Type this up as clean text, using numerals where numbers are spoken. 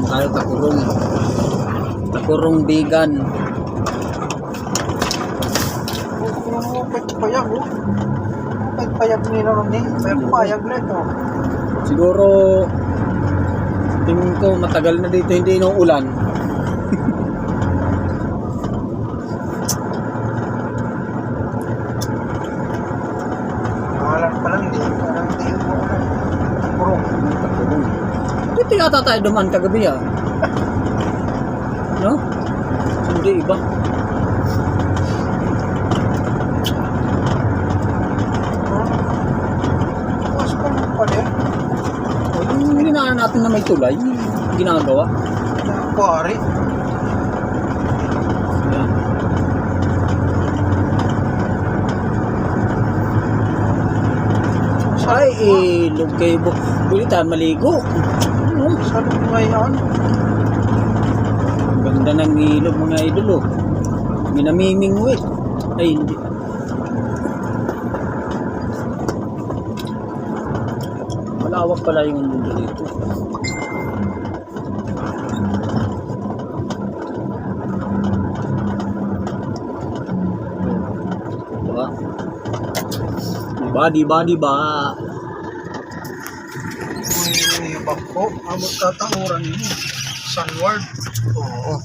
tayo takurong vegan. Payag oh. Payag nila ron eh. Payag na ito. Siguro tingin ko matagal na dito hindi inuulan. Pangalan pa lang hindi mo takurong. Dito yata tayo dumaan kagabi ah. No? Hindi iba. Mas pa lang pala eh. Yung ginaan natin na may tulay, ginagawa. Kuwari. Yan. Ay, ilog kayo. Bulitan, maligo. Saan nga yan? Ganda ng ilog mga idol oh. Minamimingwit. Ay hindi. Malawak pala yung mundo dito. Diba? May bako. Amot katahuran mo. Sunward. Oo.